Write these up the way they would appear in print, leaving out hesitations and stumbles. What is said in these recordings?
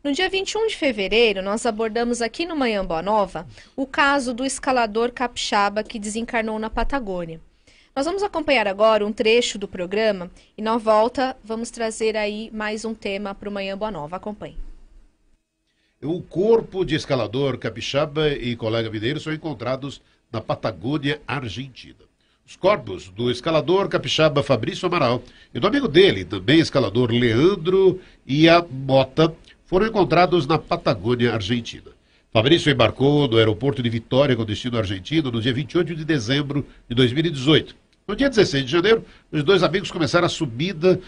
No dia 21 de fevereiro, nós abordamos aqui no Manhã Boa Nova o caso do escalador capixaba que desencarnou na Patagônia. Nós vamos acompanhar agora um trecho do programa e na volta vamos trazer aí mais um tema para o Manhã Boa Nova. Acompanhe. O corpo de escalador capixaba e colega mineiro são encontrados na Patagônia, Argentina. Os corpos do escalador capixaba Fabrício Amaral e do amigo dele, também escalador Leandro Iamota, foram encontrados na Patagônia, Argentina. Fabrício embarcou no aeroporto de Vitória com destino argentino no dia 28 de dezembro de 2018. No dia 16 de janeiro, os dois amigos começaram a subida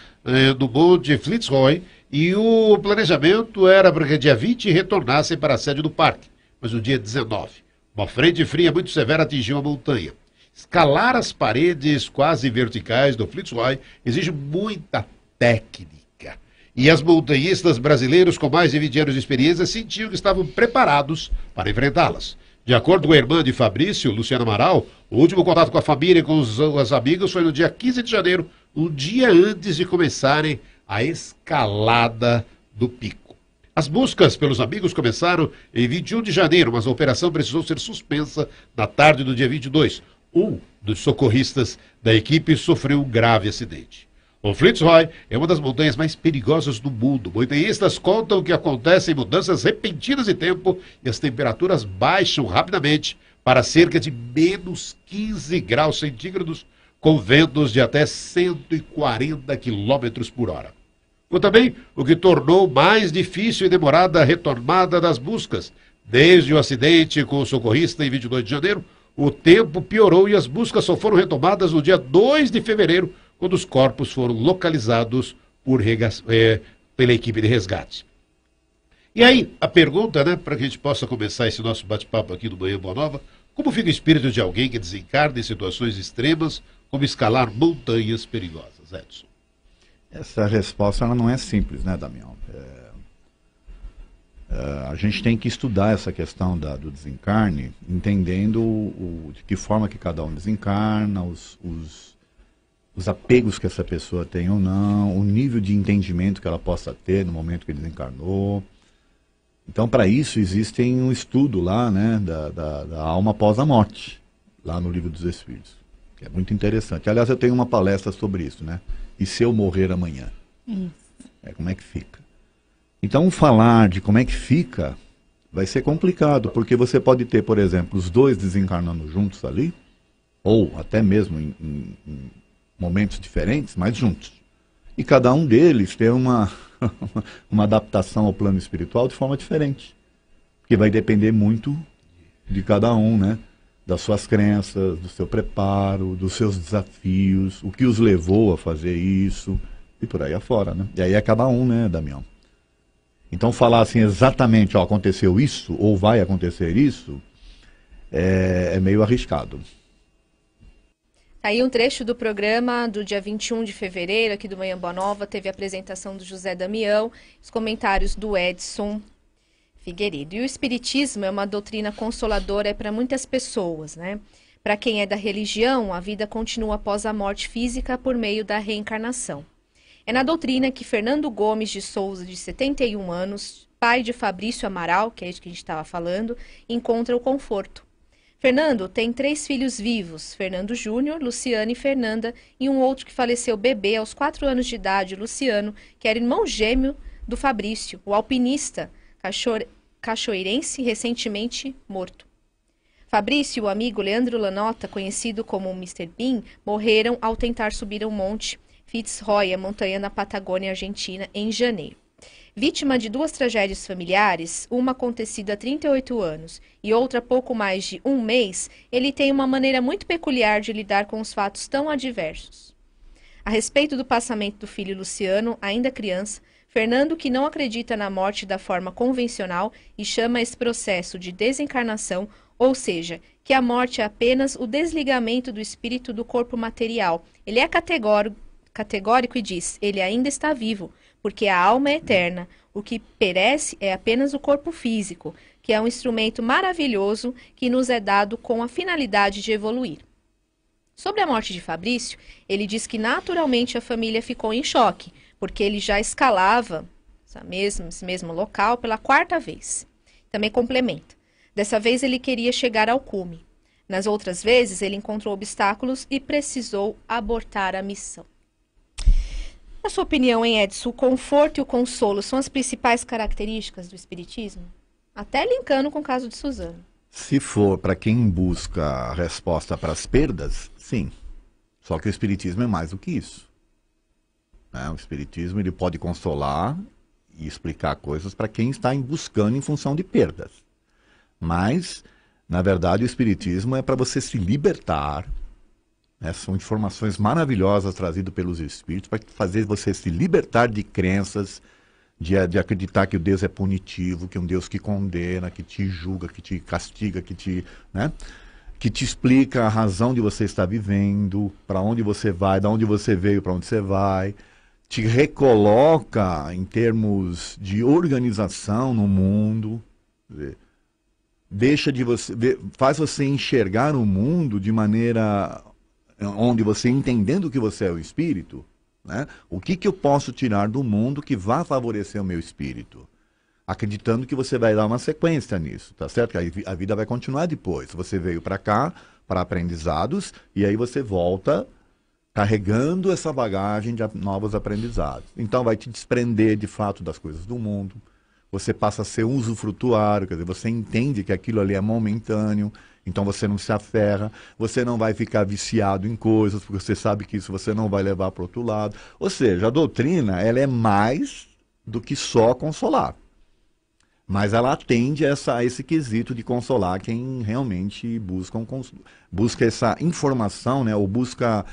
do Monte Fitzroy e o planejamento era para que dia 20 retornassem para a sede do parque. Mas no dia 19, uma frente fria muito severa atingiu a montanha. Escalar as paredes quase verticais do Fitzroy exige muita técnica. E as montanhistas brasileiros com mais de 20 anos de experiência sentiam que estavam preparados para enfrentá-las. De acordo com a irmã de Fabrício, Luciana Amaral, o último contato com a família e com os amigos foi no dia 15 de janeiro, um dia antes de começarem a escalada do pico. As buscas pelos amigos começaram em 21 de janeiro, mas a operação precisou ser suspensa na tarde do dia 22. Um dos socorristas da equipe sofreu um grave acidente. O Fitzroy é uma das montanhas mais perigosas do mundo. Montanhistas contam que acontecem mudanças repentinas de tempo e as temperaturas baixam rapidamente para cerca de menos 15 graus centígrados, com ventos de até 140 quilômetros por hora. Foi também o que tornou mais difícil e demorada a retomada das buscas. Desde o acidente com o socorrista em 22 de janeiro, o tempo piorou e as buscas só foram retomadas no dia 2 de fevereiro, quando os corpos foram localizados pela equipe de resgate. E aí, a pergunta, para que a gente possa começar esse nosso bate-papo aqui do Manhã Boa Nova, como fica o espírito de alguém que desencarna em situações extremas, como escalar montanhas perigosas, Edson? Essa resposta ela não é simples, né, Damião? A gente tem que estudar essa questão do desencarne, entendendo de que forma que cada um desencarna, os apegos que essa pessoa tem ou não, o nível de entendimento que ela possa ter no momento que desencarnou. Então, para isso, existe um estudo lá, né, da alma após a morte, lá no Livro dos Espíritos, que é muito interessante. Aliás, eu tenho uma palestra sobre isso, né? E se eu morrer amanhã? Como é que fica? Então, falar de como é que fica vai ser complicado, porque você pode ter, por exemplo, os dois desencarnando juntos ali, ou até mesmo em momentos diferentes, mas juntos. E cada um deles tem uma adaptação ao plano espiritual de forma diferente. Porque vai depender muito de cada um, né? Das suas crenças, do seu preparo, dos seus desafios, o que os levou a fazer isso, e por aí afora, né? E aí é cada um, né, Damião? Então falar assim exatamente, aconteceu isso, ou vai acontecer isso, é meio arriscado. Aí um trecho do programa do dia 21 de fevereiro, aqui do Manhã Boa Nova, teve a apresentação do José Damião, os comentários do Edson Figueiredo. E o Espiritismo é uma doutrina consoladora para muitas pessoas, né? Para quem é da religião, a vida continua após a morte física por meio da reencarnação. É na doutrina que Fernando Gomes de Souza, de 71 anos, pai de Fabrício Amaral, que é isso que a gente estava falando, encontra o conforto. Fernando tem 3 filhos vivos, Fernando Júnior, Luciana e Fernanda, e um outro que faleceu bebê aos 4 anos de idade, Luciano, que era irmão gêmeo do Fabrício, o alpinista cachoeirense recentemente morto. Fabrício e o amigo Leandro Lanota, conhecido como Mr. Bean, morreram ao tentar subir um monte Fitzroy, a montanha na Patagônia, Argentina, em janeiro. Vítima de 2 tragédias familiares, uma acontecida há 38 anos e outra há pouco mais de um mês, ele tem uma maneira muito peculiar de lidar com os fatos tão adversos. A respeito do passamento do filho Luciano, ainda criança, Fernando, que não acredita na morte da forma convencional e chama esse processo de desencarnação, ou seja, que a morte é apenas o desligamento do espírito do corpo material. Ele é categórico e diz, ele ainda está vivo, porque a alma é eterna. O que perece é apenas o corpo físico, que é um instrumento maravilhoso que nos é dado com a finalidade de evoluir. Sobre a morte de Fabrício, ele diz que naturalmente a família ficou em choque, porque ele já escalava esse mesmo local pela 4ª vez. Também complementa. Dessa vez ele queria chegar ao cume. Nas outras vezes ele encontrou obstáculos e precisou abortar a missão. Na sua opinião, hein, Edson, o conforto e o consolo são as principais características do espiritismo? Até linkando com o caso de Suzano. Se for para quem busca a resposta para as perdas, sim. Só que o espiritismo é mais do que isso. Né? O espiritismo ele pode consolar e explicar coisas para quem está buscando em função de perdas. Mas, na verdade, o espiritismo é para você se libertar. Né? São informações maravilhosas trazidas pelos espíritos para fazer você se libertar de crenças, de acreditar que o Deus é punitivo, que é um Deus que condena, que te julga, que te castiga, né? Que te explica a razão de você estar vivendo, para onde você vai, de onde você veio, para onde você vai, te recoloca em termos de organização no mundo, faz você enxergar o mundo de maneira onde você, entendendo que você é o espírito, né? O que eu posso tirar do mundo que vá favorecer o meu espírito? Acreditando que você vai dar uma sequência nisso, tá certo? Que a vida vai continuar depois. Você veio para cá, para aprendizados, e aí você volta carregando essa bagagem de novos aprendizados. Então vai te desprender de fato das coisas do mundo. Você passa a ser usufrutuário, quer dizer, você entende que aquilo ali é momentâneo, então você não se aferra, você não vai ficar viciado em coisas, porque você sabe que isso você não vai levar para o outro lado. Ou seja, a doutrina ela é mais do que só consolar. Mas ela atende a esse quesito de consolar quem realmente busca essa informação, né? Ou busca...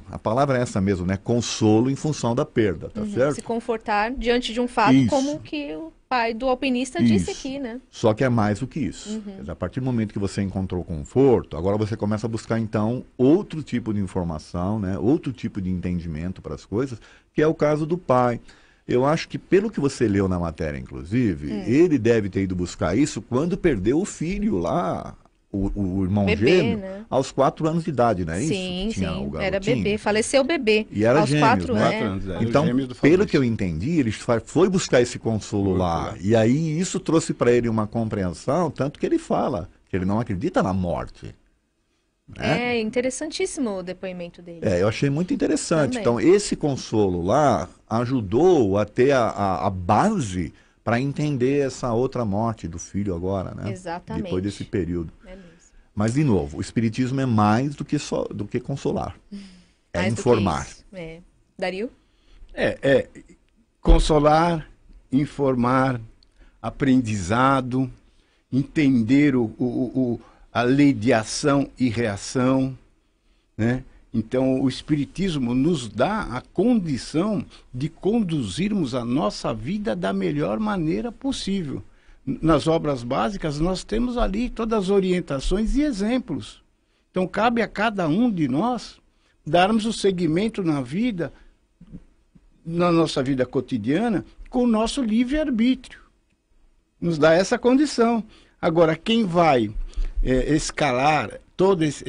a palavra é essa mesmo, né? Consolo em função da perda, tá certo? Se confortar diante de um fato, isso, como que o pai do alpinista disse aqui, né? Só que é mais do que isso. A partir do momento que você encontrou conforto, agora você começa a buscar, então, outro tipo de informação, né? Outro tipo de entendimento para as coisas, que é o caso do pai. Eu acho que, pelo que você leu na matéria, inclusive, ele deve ter ido buscar isso quando perdeu o filho lá, o irmão bebê, gêmeo, né? Aos 4 anos de idade, não é isso? Sim, era bebê, faleceu o bebê. E era aos gêmeos, 4 né? anos. Então, pelo que eu entendi, ele foi buscar esse consolo lá. E aí isso trouxe para ele uma compreensão, tanto que ele fala que ele não acredita na morte. Né? É interessantíssimo o depoimento dele. Eu achei muito interessante. Também. Então, esse consolo lá ajudou a ter a base para entender essa outra morte do filho agora, né? Exatamente. Depois desse período. É mesmo. Mas, de novo, o espiritismo é mais do que consolar. É Mais informar. Dario? Consolar, informar, aprendizado, entender a lei de ação e reação, né? Então, o Espiritismo nos dá a condição de conduzirmos a nossa vida da melhor maneira possível. Nas obras básicas, nós temos ali todas as orientações e exemplos. Então, cabe a cada um de nós darmos o seguimento na vida, na nossa vida cotidiana, com o nosso livre-arbítrio. Nos dá essa condição. Agora, quem vai escalar todas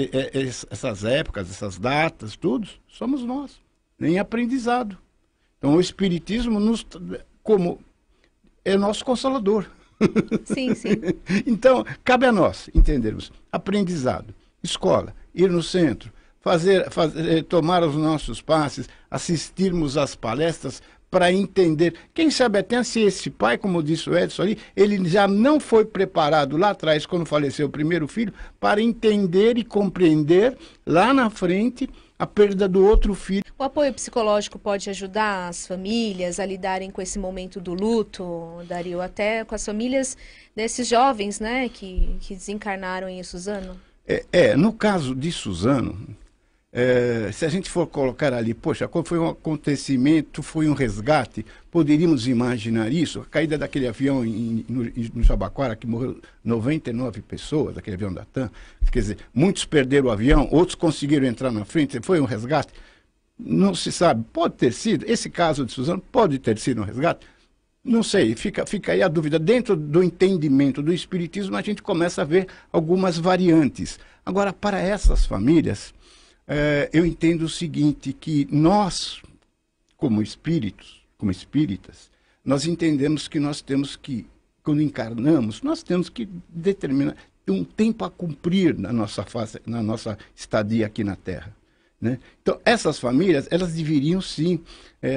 essas épocas, essas datas, tudo, somos nós, em aprendizado. Então, o Espiritismo como é nosso consolador. Sim, sim. Então, cabe a nós entendermos aprendizado, escola, ir no centro, tomar os nossos passes, assistirmos às palestras para entender. Quem sabe até se esse pai, como disse o Edson ali, ele já não foi preparado lá atrás, quando faleceu o primeiro filho, para entender e compreender lá na frente a perda do outro filho. O apoio psicológico pode ajudar as famílias a lidarem com esse momento do luto, Dario, até com as famílias desses jovens, né, que desencarnaram em Suzano? No caso de Suzano, se a gente for colocar ali, poxa, qual foi um acontecimento, foi um resgate, poderíamos imaginar isso? A caída daquele avião no Jabaquara, que morreu 99 pessoas, aquele avião da TAM, quer dizer, muitos perderam o avião, outros conseguiram entrar na frente, foi um resgate? Não se sabe, pode ter sido, esse caso de Suzano pode ter sido um resgate? Não sei, fica aí a dúvida. Dentro do entendimento do Espiritismo, a gente começa a ver algumas variantes. Agora, para essas famílias, eu entendo o seguinte, que nós, como espíritos, como espíritas, nós entendemos que nós temos que, quando encarnamos, nós temos que determinar um tempo a cumprir na nossa fase, na nossa estadia aqui na Terra, né? Então, essas famílias, elas deveriam sim,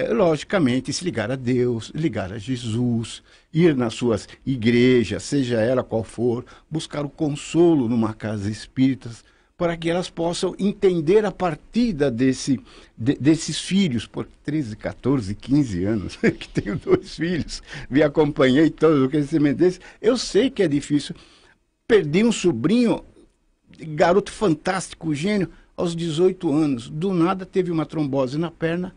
logicamente, se ligar a Deus, ligar a Jesus, ir nas suas igrejas, seja ela qual for, buscar o consolo numa casa espírita, para que elas possam entender a partida desses filhos, por 13, 14, 15 anos, que tenho 2 filhos, me acompanhei todo o crescimento deles. Eu sei que é difícil. Perdi um sobrinho, garoto fantástico, gênio, aos 18 anos. Do nada teve uma trombose na perna,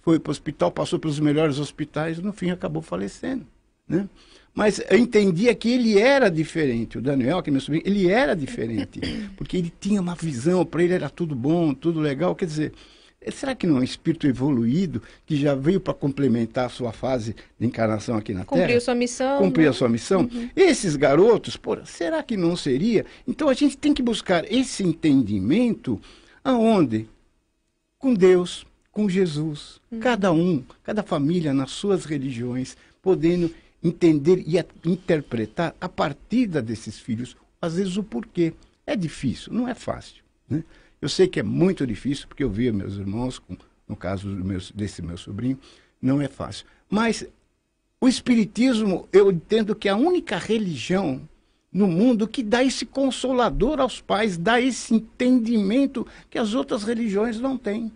foi para o hospital, passou pelos melhores hospitais, no fim acabou falecendo, né? Mas eu entendia que ele era diferente. O Daniel, que é meu sobrinho, ele era diferente. Porque ele tinha uma visão, para ele era tudo bom, tudo legal. Quer dizer, será que não é um espírito evoluído que já veio para complementar a sua fase de encarnação aqui na Terra? Cumpriu sua missão. Cumpriu né? a sua missão. Esses garotos, será que não seria? Então a gente tem que buscar esse entendimento aonde? Com Deus, com Jesus. Cada família nas suas religiões, podendo entender e interpretar a partida desses filhos, às vezes o porquê. É difícil, não é fácil, né? Eu sei que é muito difícil, porque eu via meus irmãos, no caso desse meu sobrinho, não é fácil. Mas o Espiritismo, eu entendo que é a única religião no mundo que dá esse consolador aos pais, dá esse entendimento que as outras religiões não têm.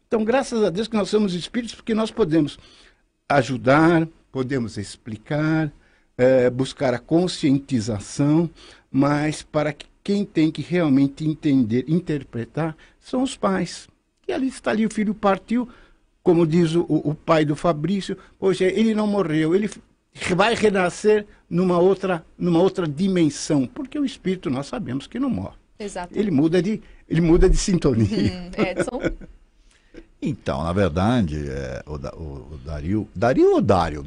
Então, graças a Deus que nós somos espíritos, porque nós podemos ajudar, podemos explicar, buscar a conscientização, mas para que quem tem que realmente entender, interpretar, são os pais. E ali está ali, o filho partiu, como diz o pai do Fabrício, poxa, ele não morreu, ele vai renascer numa outra dimensão, porque o espírito nós sabemos que não morre. Exato. Ele muda de sintonia. Edson? Então, na verdade, o Dario... Dario ou Dário?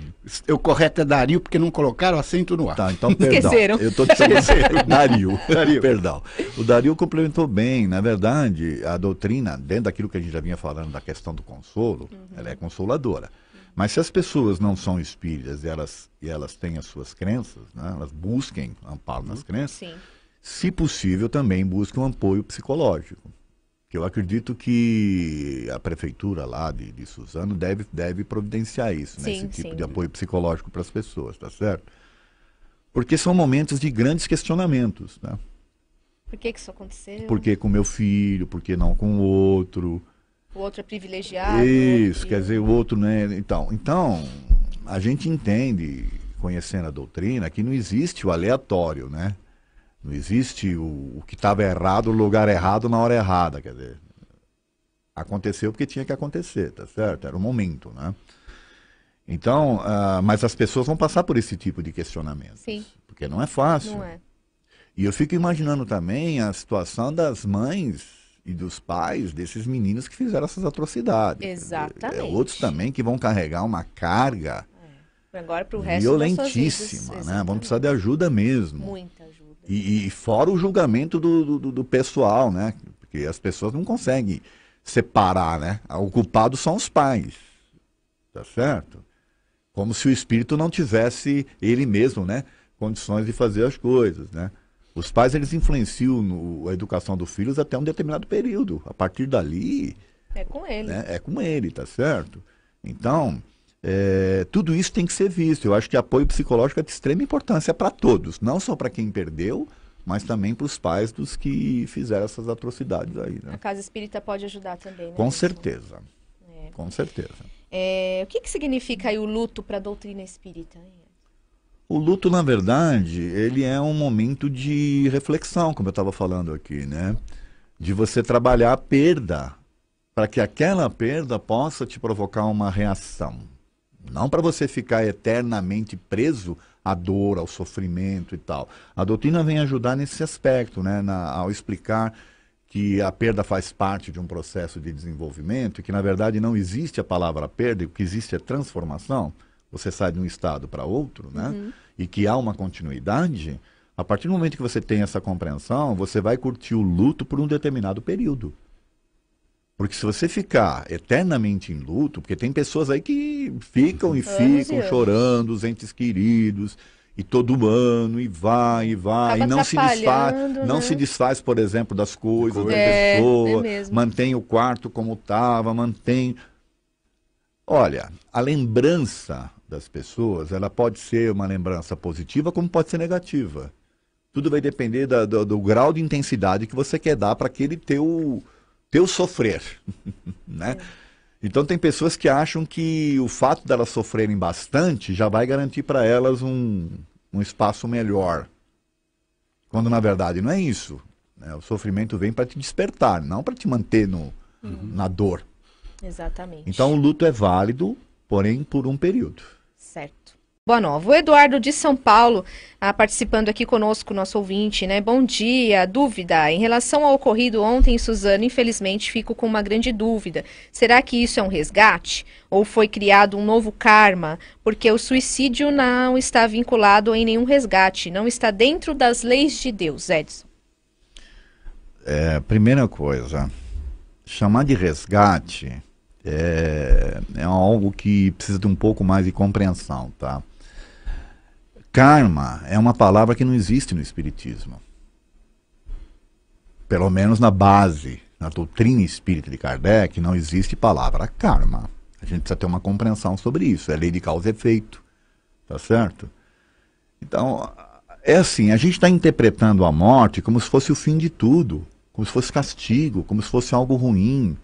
O correto é Dario, porque não colocaram acento no ar. Tá, então, perdão. Esqueceram. Eu estou te chamando Dario. Perdão. O Dario complementou bem. Na verdade, a doutrina, dentro daquilo que a gente já vinha falando da questão do consolo, ela é consoladora. Mas se as pessoas não são espíritas e elas têm as suas crenças, né, elas busquem amparo nas crenças, Sim. se possível também busquem um apoio psicológico. Que eu acredito que a prefeitura lá de Suzano deve providenciar isso, né? Sim, Esse tipo sim. de apoio psicológico para as pessoas, tá certo? Porque são momentos de grandes questionamentos, né? Por que isso aconteceu? Por que com meu filho, por que não com o outro? O outro é privilegiado. Isso, o outro- quer dizer, o outro, né? Então, a gente entende, conhecendo a doutrina, que não existe o aleatório, né? Não existe o que estava errado, o lugar errado, na hora errada, quer dizer. Aconteceu porque tinha que acontecer, tá certo? Era o momento, né? Então, mas as pessoas vão passar por esse tipo de questionamento. Sim. Porque não é fácil. Não é. E eu fico imaginando também a situação das mães e dos pais desses meninos que fizeram essas atrocidades. Quer dizer, Exatamente. outros também que vão carregar uma carga Agora para o resto das suas vidas. violentíssima, né? Exatamente. Vão precisar de ajuda mesmo. Muita ajuda. E fora o julgamento do pessoal, né? Porque as pessoas não conseguem separar, né? O culpado são os pais, tá certo? Como se o espírito não tivesse ele mesmo, né? Condições de fazer as coisas, né? Os pais, eles influenciam a educação dos filhos até um determinado período. A partir dali, É com ele. né, é com ele, tá certo? Então, tudo isso tem que ser visto. Eu acho que apoio psicológico é de extrema importância para todos, não só para quem perdeu, mas também para os pais dos que fizeram essas atrocidades aí, A né? Casa Espírita pode ajudar também, né? Com Edson? certeza, com certeza. O que significa aí o luto para a doutrina espírita? Hein? O luto, na verdade, ele é um momento de reflexão, como eu estava falando aqui, né? De você trabalhar a perda, para que aquela perda possa te provocar uma reação. Não para você ficar eternamente preso à dor, ao sofrimento e tal. A doutrina vem ajudar nesse aspecto, né? Ao explicar que a perda faz parte de um processo de desenvolvimento, e que na verdade não existe a palavra perda, o que existe é transformação. Você sai de um estado para outro, né? E que há uma continuidade. A partir do momento que você tem essa compreensão, você vai curtir o luto por um determinado período. Porque se você ficar eternamente em luto, porque tem pessoas aí que ficam e Anos ficam e anos. chorando, os entes queridos, e todo ano, e vai, Acaba e não se desfaz, atrapalhando, não né? se desfaz, por exemplo, das coisas da É pessoa, mesmo. mantém o quarto como estava, mantém... Olha, a lembrança das pessoas, ela pode ser uma lembrança positiva, como pode ser negativa. Tudo vai depender do grau de intensidade que você quer dar para aquele teu sofrer, né? Então tem pessoas que acham que o fato delas sofrerem bastante já vai garantir para elas um espaço melhor. Quando na verdade não é isso, né? O sofrimento vem para te despertar, não para te manter na dor. Exatamente. Então o luto é válido, porém por um período. Certo. Boa nova. O Eduardo de São Paulo, participando aqui conosco, nosso ouvinte, né? Bom dia. Dúvida. Em relação ao ocorrido ontem em Suzano, infelizmente fico com uma grande dúvida. Será que isso é um resgate? Ou foi criado um novo karma? Porque o suicídio não está vinculado em nenhum resgate, não está dentro das leis de Deus, Edson. Primeira coisa, chamar de resgate é algo que precisa de um pouco mais de compreensão, tá? Karma é uma palavra que não existe no Espiritismo. Pelo menos na base, na doutrina espírita de Kardec, não existe palavra karma. A gente precisa ter uma compreensão sobre isso. É lei de causa e efeito, tá certo? Então, é assim, a gente está interpretando a morte como se fosse o fim de tudo, como se fosse castigo, como se fosse algo ruim,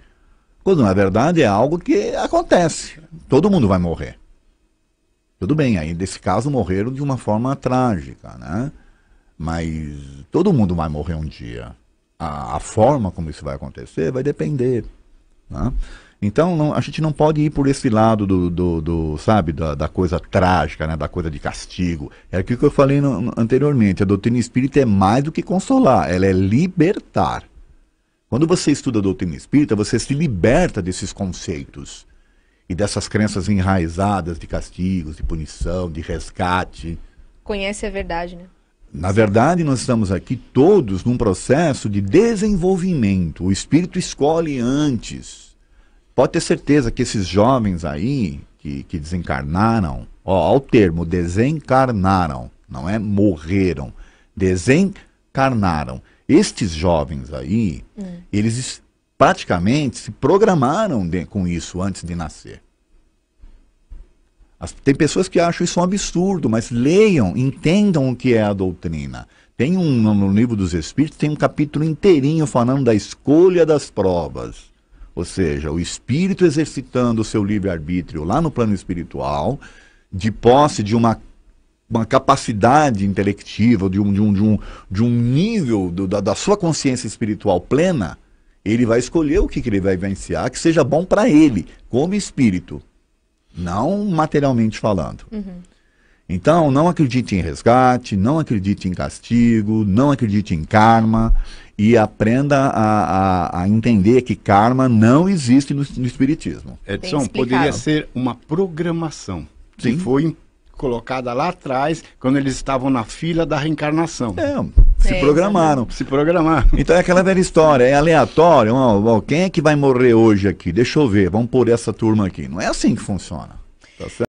quando na verdade é algo que acontece. Todo mundo vai morrer. Tudo bem, aí nesse caso morreram de uma forma trágica, né? Mas todo mundo vai morrer um dia. A forma como isso vai acontecer vai depender, né? Então a gente não pode ir por esse lado sabe, da coisa trágica, né? Da coisa de castigo. É aquilo que eu falei anteriormente, a doutrina espírita é mais do que consolar, ela é libertar. Quando você estuda a doutrina espírita, você se liberta desses conceitos e dessas crenças enraizadas de castigos, de punição, de resgate. Conhece a verdade, né? Na verdade, nós estamos aqui todos num processo de desenvolvimento. O espírito escolhe antes. Pode ter certeza que esses jovens aí, que desencarnaram, ó, o termo desencarnaram, não é morreram, desencarnaram. Estes jovens aí, eles praticamente se programaram com isso antes de nascer. Tem pessoas que acham isso um absurdo, mas leiam, entendam o que é a doutrina. No Livro dos Espíritos tem um capítulo inteirinho falando da escolha das provas. Ou seja, o espírito exercitando o seu livre-arbítrio lá no plano espiritual, de posse de uma capacidade intelectiva, de um nível da sua consciência espiritual plena, ele vai escolher o que ele vai vivenciar, que seja bom para ele, como espírito, não materialmente falando. Então, não acredite em resgate, não acredite em castigo, não acredite em karma, e aprenda a entender que karma não existe no Espiritismo. Edson, poderia ser uma programação que Sim. foi colocada lá atrás, quando eles estavam na fila da reencarnação. Se programaram. Se programaram. Então é aquela velha história, é aleatório. Quem é que vai morrer hoje aqui? Deixa eu ver, vamos pôr essa turma aqui. Não é assim que funciona. Tá certo?